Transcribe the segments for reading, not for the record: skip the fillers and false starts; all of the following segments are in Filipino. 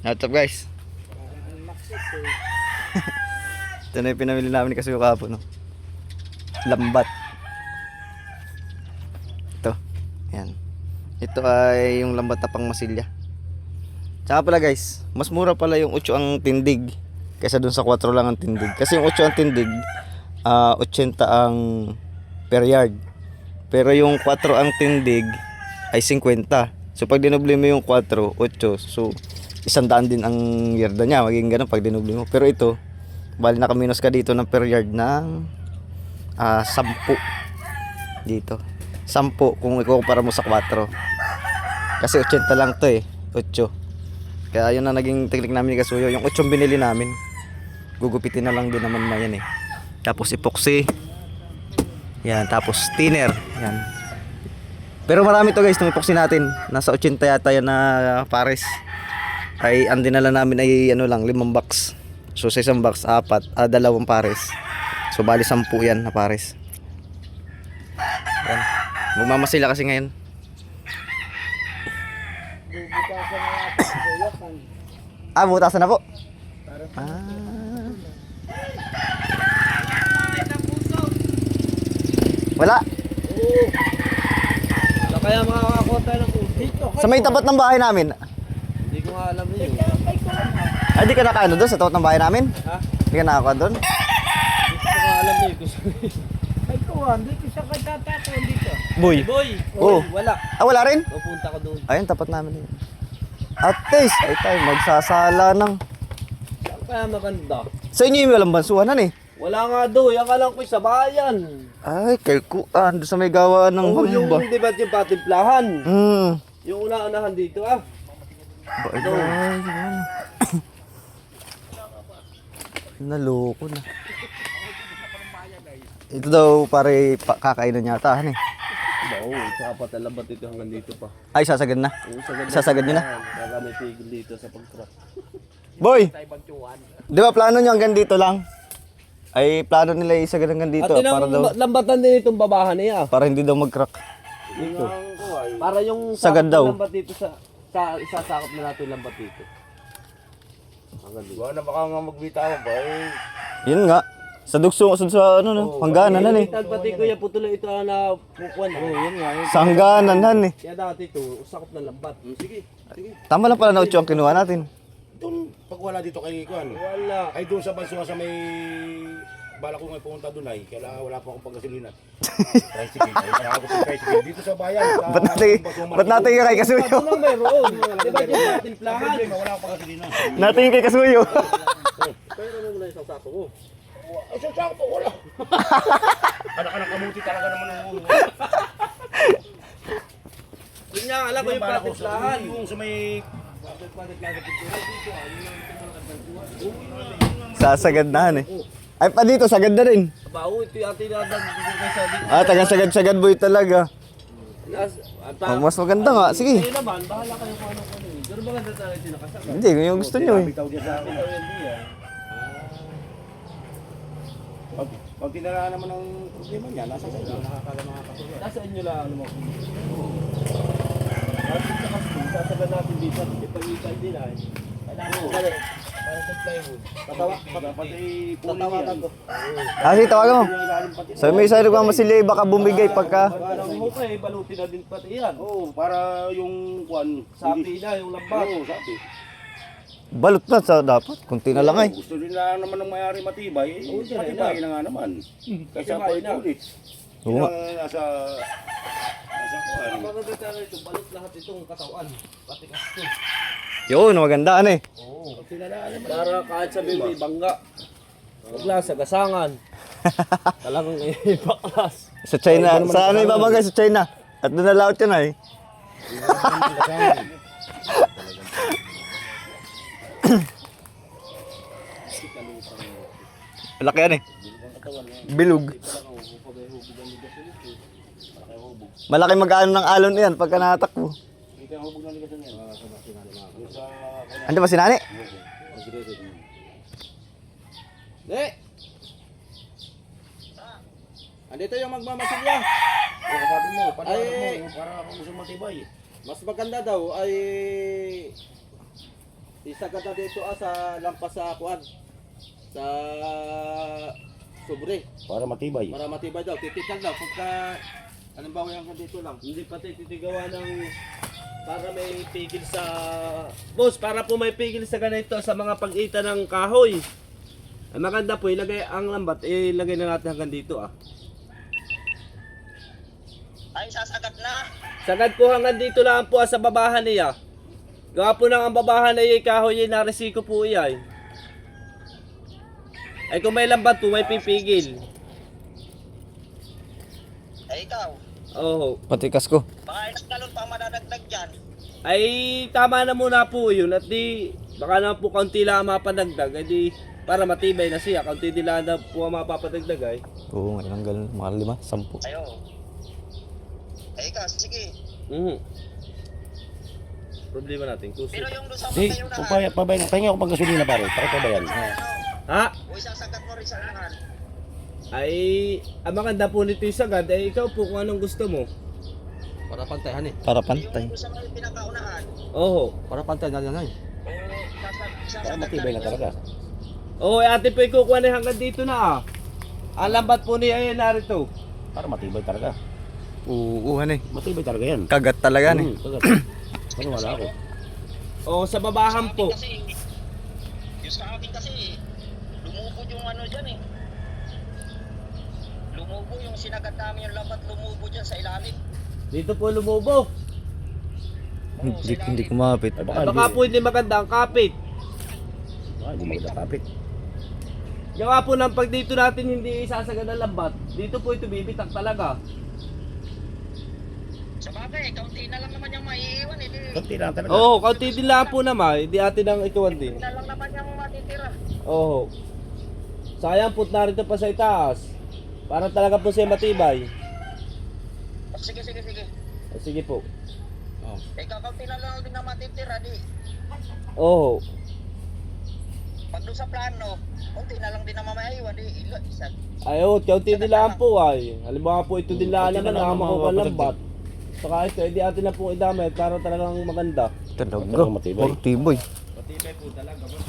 What's up guys? Ito na yung pinamili namin kasi yung kahapon, no? Lambat. Ito. Yan. Ito ay yung lambat na pang masilya. Tsaka pala guys, mas mura pala yung 8 ang tindig kaysa dun sa 4 lang ang tindig. Kasi yung 8 ang tindig, 80 ang per yard. Pero yung 4 ang tindig ay 50. So pag dinubli mo yung 4, 8, so 100 din ang yarda niya, magiging ganun pag dinubli mo. Pero ito, bali nakaminos ka dito ng per yard ng 10 dito. 10 kung ikukumpara mo sa 4. Kasi 80 lang to eh, 8. Kaya yun na naging teknik namin ni Kasuyo. Yung 8 binili namin, gugupitin na lang din naman na yan eh. Tapos epoxy. Yan, tapos thinner. Yan. Pero marami to guys, itong epoxy natin. Nasa 80 yata yan na pares. Ay ang dinala namin ay ano lang, 5 box. So sa isang box, 2 pares. So bali 10 yan na pares. Yan. Magmamasila kasi ngayon. Butasan na po. Wala. Kaya makakakuha tayo ng dito. Sa may tapat ng bahay namin. Hindi ko nga alam yun. Ay, di ka nakaano doon sa tapat ng bahay namin? Ha? Di ka nakakuha doon? Hindi ko nga alam yun. Ay ko, hindi ko siya kagtatako dito. Boy. Boy! Oo. Wala. Wala rin? Pupunta ko doon. Ayun, tapat namin yun. At least, ay tayo, magsasala ng... Saan kaya maganda? Sa inyo yung walang bansuhanan eh. Wala nga doon. Yung alam ko sa bayan. Ay, kay kuan, doon sa may gawaan ng Oo, yung hamba. di ba yung patimplahan? Hmm. Yung una-unahan dito ah. Bye-bye. Naloko na. Ito daw pare kakainan yata han eh. Oo, saka pa talabat dito hanggang dito pa. Ay, sasagad na. Oo, Sasagad nyo na? Baka may tigil dito sa pag-truck. Boy! Di ba plano nyo hanggang dito lang? Ay, plano nila isagad hanggang dito. At Para daw, lambatan din itong babahan niya. para hindi daw mag-crack. Dito. Para yung Sagad daw. lambat dito sa isasakop na natin yung lambat dito. Hanggang dito. Wala na baka nga magbitawan ba eh. Yun nga. Sa dugso, sa ano, no? Hangganan han eh. Pati ko yung putula ito na pukuan. Oo, yun nga. Sa hangganan han eh. Kaya dati ito, sakop na lambat. Sige, sige. Tama lang pala na 8 ang kinuha natin. Doon, pag wala dito kay Kuan. Wala. Ay doon sa bansuha sa may... Bala ko nga pumunta doon ay, kaya wala pa akong pagkasilina. Tricycle, ay nakakot yung tricycle. Dito sa bayan. Sa, Ba't natin yung kay Kasuyo? Ito lang mayroon. Di ba yung natin plahan? Wala akong pagkasilina. Natin yung kay Kasuyo. Pero ano mo na isang sako mo? Ay, sa sako po, wala. Anak-anak kamuti talaga naman ang ulo. Yun nga, alam ko yung patin plahan. Yung sa may... Sasagad na han eh. Ay, pa dito, sagad na rin. Bao, ito yung ating nadan. Taga-sagad-sagad boy talaga. Mas maganda nga. Sige. Kayo naman, bahala kayo kung ano. Pero maganda talaga yung nakasaka. Hindi, yung gusto nyo eh. Bitaw niya sa akin. Pag tinala naman ang problema niya, nasa kayo. Nakakala mga kasulad. Nasa inyo lang, ano mo. Sasagad natin dito. Ipag-ikay din ay. Para sa plywood. Tatawagan ko. Sige, tawagan mo. Sabi mo isa rin masili, baka bumigay pagka... Parang hukay, balutin na din pati yan. Oo, para yung kuan. Sapi na, yung lambat. Oo, sapi. Balot na sa dapat. Kunti na lang ay. Gusto nila naman ng may-ari matibay. Matibay na nga naman. Kaysa pa ulit. Oo nga. Nasa kuan. Maganda talaga ito, balot lahat itong katawan. Pati kasto. Yun, maganda ano eh. Oo. Para kahit sabihin may bangga. Wala sa gasangan. Talagang baklas. Sa China, sa ano ibabagay sa China? At doon na laot yun ay. Laki yan eh. Bilog. Malaki mag-ano ng alon yan pagka nakatakbo. Ano ba sinani? Andito yung magmamasilya. Sabi mo, para Ay. para ako gusto matibay. Mas maganda daw ay Isagad na dito sa lampas sa kuan. Sa sobre. Para matibay. Para matibay daw. Titigan daw. Pagka, halimbawa yung dito lang. Hindi pati titigawa ng para may pigil sa... Boss, para po may pigil sa ganito sa mga pag-ita ng kahoy. Ang maganda po, ilagay ang lambat, ilagay na natin hanggang dito ah. Ay, sasagat na. Sagad po hanggang dito lang po sa babahan niya. Gawa po nang ang babahan niya kahoy na resiko po iyan. Ay kung may lambat po, may pipigil. Ay, ikaw. Oo. Patikas ko. Baka ilang galon pa madadagdag dyan. Ay tama na muna po yun at di baka na po kaunti lang ang mapadagdag ay di para matibay na siya kaunti din lang na po ang mapapadagdag ay. Oo, ilang galon, mga 5, 10. Ayo. Ay, ikaw, sige. Problema natin kuso. Pero yung doon sa Di, mga kung pabay, pahingi ako pang gasolina pare. Pakipabayan. Ha? o isasagat mo rin sa unahan. Ay ang maganda po nito yung sagad ay ikaw po kung anong gusto mo. Para pantayan eh. Para Yung pantay. doon sa mga pinakaunahan. Oo. Para pantay na yan ay. O Para isasagat matibay na rin talaga. Oo, ate po ikukuha na hanggang dito na ah. Ang lambat po niya ay narito. Para matibay talaga. Oo, ano eh. Matibay talaga yan. Kagat talaga eh. Kagat. Paniwala ako. Oo, sa babahan po. Kasi, yung sa akin kasi, lumubog yung ano dyan eh. Lumubo yung sinagat namin yung lambat, lumubo dyan sa ilalim. Dito po lumubo. Hindi kumapit. Ay, Ay, baka po hindi maganda ang kapit. Hindi maganda kapit. Gawa po ng pag dito natin hindi isasagad ang lambat, dito po ito bibitak talaga. Sa bagay, kaunti na lang naman yung maiiwan eh. Kunti lang talaga. Oo, kaunti din lang po naman, hindi atin ang ituwan din. Na lang naman yung matitira. Oo. Sayang po narito pa sa itaas. Para talaga po siya matibay. Sige. Sige po. Ikaw, kaunti na lang din na matitira di. Oo. Pag doon sa plano, kaunti na lang din na mamaiiwan di. Isa. Ayun, kaunti din lang po ay. Halimbawa po ito din lang naman ang makukuha lambat. Saka ito, hindi atin na po idamay para talagang maganda. Talaga. Talagang matibay. Portiboy. Matibay po talaga po.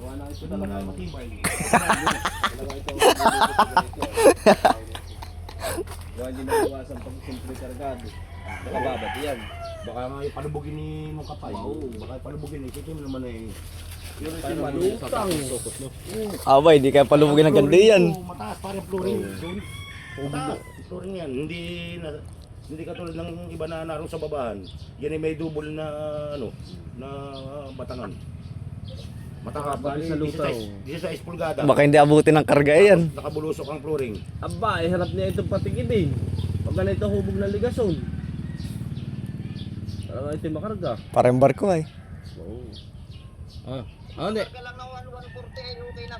Gawa na ito talaga matibay. Talaga ito. Gawa hindi na iwasan pag simple kargado. Nakababat yan. Baka nga yung palubugin ni mong kapay. Oo. Baka yung palubugin ni. Kasi mo naman eh. Yung ito malutang. Abay, di kaya palubugin ng ganda yan. Mataas parang flooring. Mataas. Flooring yan. Hindi katulad ng iba na naroon sa babahan. Yan ay may double na ano na batangan. Mataas Bali sa lutaw. 16 pulgada. Baka hindi abutin ng karga yan. Nakabulusok ang flooring. Aba, harap niya itong patigibin. Pag ganito hubog ng ligason. Talaga ito yung makarga. Parang barko ay. Oo. Hindi. Pagka lang na 140 ay okay na.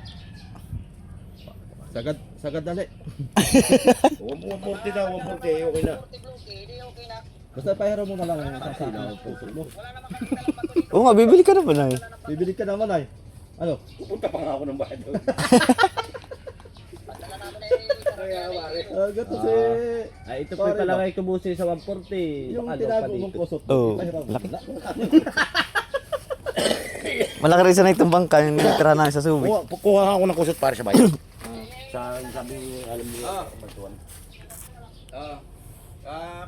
Sagad dali. 140 daw, 140 okay na. 40 bloke, di okay na. Basta pahiro mo na lang ang sasama ng puso mo. Wala naman kami dalang bato dito. Oo nga, bibili ka na ba na eh? Bibili ka naman ay. Ano? Pupunta pa nga ako ng bahay doon. Pagdala namin ay Gato si... Ay, ito po palagay ko busi sa 140. Yung tinago mong kusot. Oo, laki. Malaki rin sana itong bangka yung tira namin sa Subic. Kuha ako ng kusot para sa bayan. Sabi alam niyo, batuan.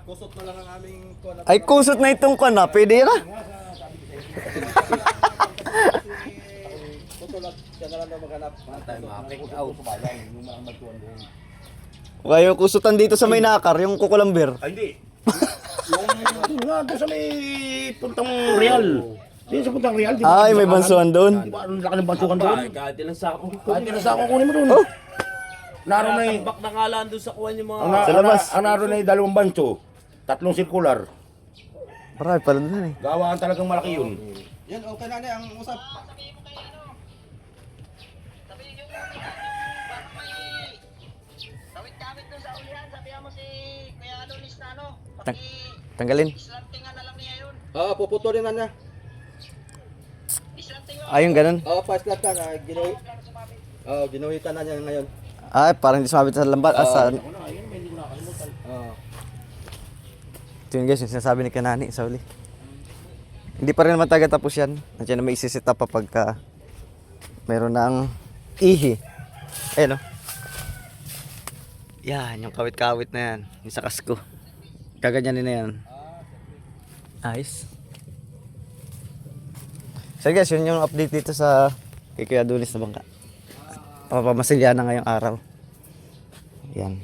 Kusot na lang ang aming... Ay, kusot na itong kan na. Pwede na. Kutulat, siya na lang daw maghanap. Out sa bayan, yung mga batuan doon. Kaya yung kusutan dito sa may nakar, yung kukulamber. Ay hindi. Yung nga doon sa may puntang Real. Di sa puntang Real. di ba? Ay, may bansuan doon. Di ba ang laki ng bansukan doon? Kahit ilang sako. Kahit yung sa kunin mo doon. Naroon na Tambak na nga lang doon sa kuwan yung mga... Sa labas. Ang naroon na yung 2 banso. 3 sirkular. Marami pala doon eh. Gawaan talagang malaki yun. Yan, okay na ang usap. sabihin mo kay ano. Sabihin yung baka may kawit-kawit doon sa ulihan. Sabihan mo si Kuya Adonis na ano. Tanggalin. Islantingan na lang niya yun. Oo, puputulin na niya. Islantingan. Ay, yung ganun. Oo, fast lang ka. Ginuhitan na niya ngayon. Ay, parang hindi sumabit sa lambat. Sa... Oo. Ito yun guys, yung sinasabi ni Kanani sa uli. Hindi pa rin naman taga tapos yan. Nandiyan na may isisit up pa pagka meron ng ihi. Ayan o. Yan, yung kawit-kawit na yan. Yung sa kasko. Kaganyanin na yan. Ayos. So guys, yun yung update dito sa kay Kuya Adonis na bangka. Papamasilya na ngayong araw. Yan.